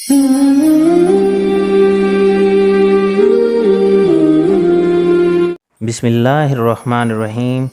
بسم اللہ الرحمن الرحیم۔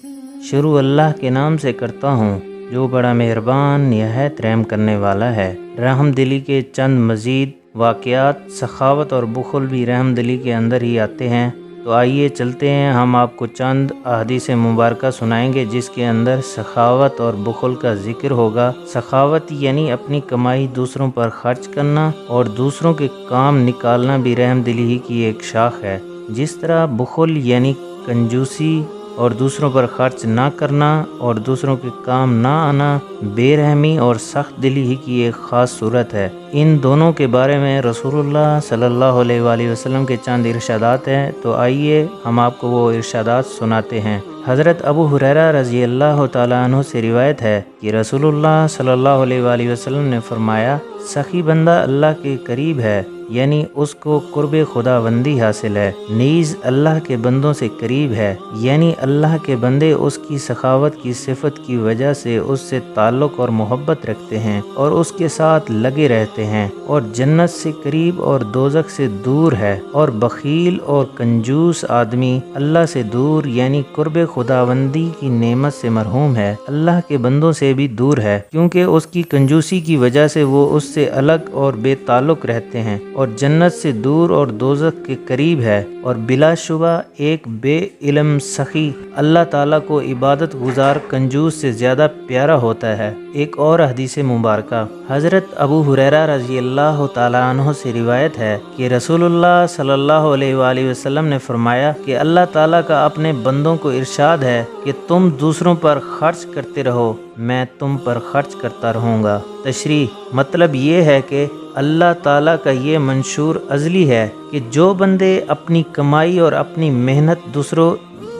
شروع اللہ کے نام سے کرتا ہوں جو بڑا مہربان نہایت رحم کرنے والا ہے۔ رحم دلی کے چند مزید واقعات، سخاوت اور بخل بھی رحم دلی کے اندر ہی آتے ہیں۔ تو آئیے چلتے ہیں، ہم آپ کو چند احادیث مبارکہ سنائیں گے جس کے اندر سخاوت اور بخل کا ذکر ہوگا۔ سخاوت یعنی اپنی کمائی دوسروں پر خرچ کرنا اور دوسروں کے کام نکالنا بھی رحم دلی ہی کی ایک شاخ ہے۔ جس طرح بخل یعنی کنجوسی اور دوسروں پر خرچ نہ کرنا اور دوسروں کے کام نہ آنا بے رحمی اور سخت دلی ہی کی ایک خاص صورت ہے۔ ان دونوں کے بارے میں رسول اللہ صلی اللہ علیہ وآلہ وسلم کے چند ارشادات ہیں، تو آئیے ہم آپ کو وہ ارشادات سناتے ہیں۔ حضرت ابو ہریرہ رضی اللہ تعالیٰ عنہ سے روایت ہے کہ رسول اللہ صلی اللہ علیہ وآلہ وسلم نے فرمایا، سخی بندہ اللہ کے قریب ہے، یعنی اس کو قرب خداوندی حاصل ہے، نیز اللہ کے بندوں سے قریب ہے، یعنی اللہ کے بندے اس کی سخاوت کی صفت کی وجہ سے اس سے تعلق اور محبت رکھتے ہیں اور اس کے ساتھ لگے رہتے ہیں، اور جنت سے قریب اور دوزخ سے دور ہے۔ اور بخیل اور کنجوس آدمی اللہ سے دور یعنی قرب خداوندی کی نعمت سے محروم ہے، اللہ کے بندوں سے بھی دور ہے، کیونکہ اس کی کنجوسی کی وجہ سے وہ اس سے الگ اور بے تعلق رہتے ہیں، اور جنت سے دور اور دوزخ کے قریب ہے۔ اور بلا شبہ ایک بے علم سخی اللہ تعالیٰ کو عبادت گزار کنجوس سے زیادہ پیارا ہوتا ہے۔ ایک اور حدیث مبارکہ حضرت ابو ہریرہ رضی اللہ تعالیٰ عنہ سے روایت ہے کہ رسول اللہ صلی اللہ علیہ وآلہ وسلم نے فرمایا کہ اللہ تعالیٰ کا اپنے بندوں کو ارشاد ہے کہ تم دوسروں پر خرچ کرتے رہو، میں تم پر خرچ کرتا رہوں گا۔ تشریح مطلب یہ ہے کہ اللہ تعالیٰ کا یہ منشور ازلی ہے کہ جو بندے اپنی کمائی اور اپنی محنت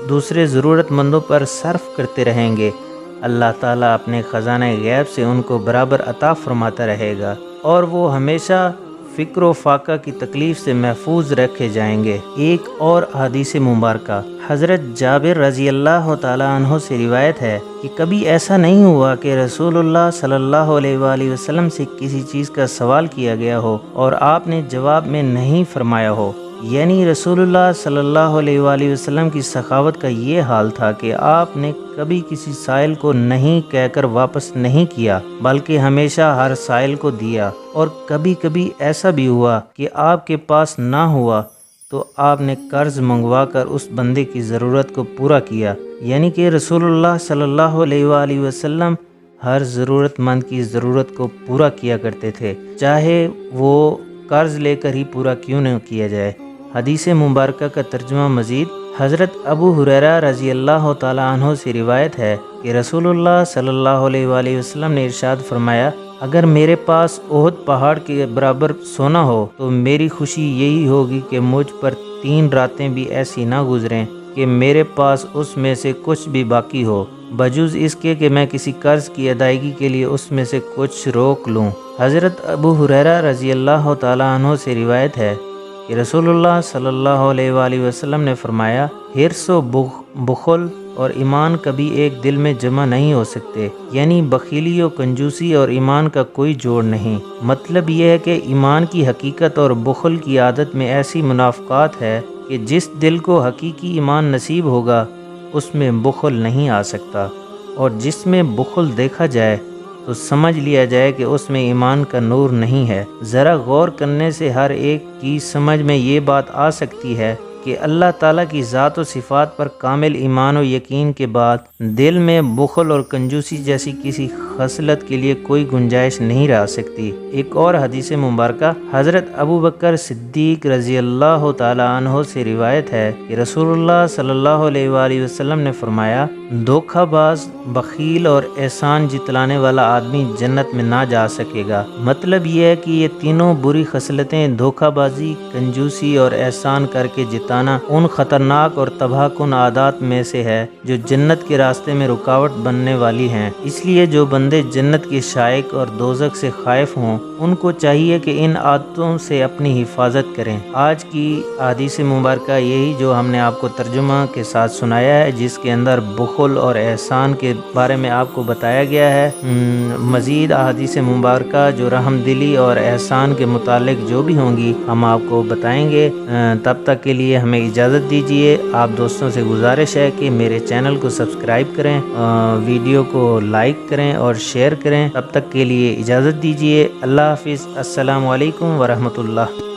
دوسرے ضرورت مندوں پر صرف کرتے رہیں گے، اللہ تعالیٰ اپنے خزانہ غیب سے ان کو برابر عطا فرماتا رہے گا اور وہ ہمیشہ فکر و فاقہ کی تکلیف سے محفوظ رکھے جائیں گے۔ ایک اور حدیث مبارکہ حضرت جابر رضی اللہ تعالیٰ عنہ سے روایت ہے کہ کبھی ایسا نہیں ہوا کہ رسول اللہ صلی اللہ علیہ وآلہ وسلم سے کسی چیز کا سوال کیا گیا ہو اور آپ نے جواب میں نہیں فرمایا ہو، یعنی رسول اللہ صلی اللہ علیہ وآلہ وسلم کی سخاوت کا یہ حال تھا کہ آپ نے کبھی کسی سائل کو نہیں کہہ کر واپس نہیں کیا، بلکہ ہمیشہ ہر سائل کو دیا۔ اور کبھی کبھی ایسا بھی ہوا کہ آپ کے پاس نہ ہوا تو آپ نے قرض منگوا کر اس بندے کی ضرورت کو پورا کیا، یعنی کہ رسول اللہ صلی اللہ علیہ وآلہ وسلم ہر ضرورت مند کی ضرورت کو پورا کیا کرتے تھے، چاہے وہ قرض لے کر ہی پورا کیوں نہ کیا جائے۔ حدیث مبارکہ کا ترجمہ مزید حضرت ابو ہریرہ رضی اللہ تعالیٰ عنہ سے روایت ہے کہ رسول اللہ صلی اللہ علیہ وآلہ وسلم نے ارشاد فرمایا، اگر میرے پاس احد پہاڑ کے برابر سونا ہو تو میری خوشی یہی ہوگی کہ مجھ پر 3 راتیں بھی ایسی نہ گزریں کہ میرے پاس اس میں سے کچھ بھی باقی ہو، بجز اس کے کہ میں کسی قرض کی ادائیگی کے لیے اس میں سے کچھ روک لوں۔ حضرت ابو ہریرہ رضی اللہ تعالیٰ عنہ سے روایت ہے کہ رسول اللہ صلی اللہ علیہ وآلہ وسلم نے فرمایا، حرص و بخل اور ایمان کبھی ایک دل میں جمع نہیں ہو سکتے، یعنی بخیلی و کنجوسی اور ایمان کا کوئی جوڑ نہیں۔ مطلب یہ ہے کہ ایمان کی حقیقت اور بخل کی عادت میں ایسی منافقات ہے کہ جس دل کو حقیقی ایمان نصیب ہوگا اس میں بخل نہیں آ سکتا، اور جس میں بخل دیکھا جائے تو سمجھ لیا جائے کہ اس میں ایمان کا نور نہیں ہے۔ ذرا غور کرنے سے ہر ایک کی سمجھ میں یہ بات آ سکتی ہے کہ اللہ تعالیٰ کی ذات و صفات پر کامل ایمان و یقین کے بعد دل میں بخل اور کنجوسی جیسی کسی خصلت کے لیے کوئی گنجائش نہیں رہ سکتی۔ ایک اور حدیث مبارکہ حضرت ابو بکر صدیق رضی اللہ تعالیٰ عنہ سے روایت ہے کہ رسول اللہ صلی اللہ علیہ وآلہ وسلم نے فرمایا، دھوکہ باز، بخیل اور احسان جتلانے والا آدمی جنت میں نہ جا سکے گا۔ مطلب یہ ہے کہ یہ تینوں بری خصلتیں دھوکہ بازی، کنجوسی اور احسان کر کے جتانا ان خطرناک اور تباہ کن عادات میں سے ہے جو جنت کے راستے میں رکاوٹ بننے والی ہیں۔ اس لیے جو بندے جنت کے شائق اور دوزخ سے خائف ہوں ان کو چاہیے کہ ان عادتوں سے اپنی حفاظت کریں۔ آج کی حدیث مبارکہ یہی جو ہم نے آپ کو ترجمہ کے ساتھ سنایا ہے، جس کے اندر بخل تبخل اور احسان کے بارے میں آپ کو بتایا گیا ہے۔ مزید احادیث مبارکہ جو رحم دلی اور احسان کے متعلق جو بھی ہوں گی ہم آپ کو بتائیں گے۔ تب تک کے لیے ہمیں اجازت دیجیے۔ آپ دوستوں سے گزارش ہے کہ میرے چینل کو سبسکرائب کریں، ویڈیو کو لائک کریں اور شیئر کریں۔ تب تک کے لیے اجازت دیجیے۔ اللہ حافظ۔ السلام علیکم ورحمۃ اللہ۔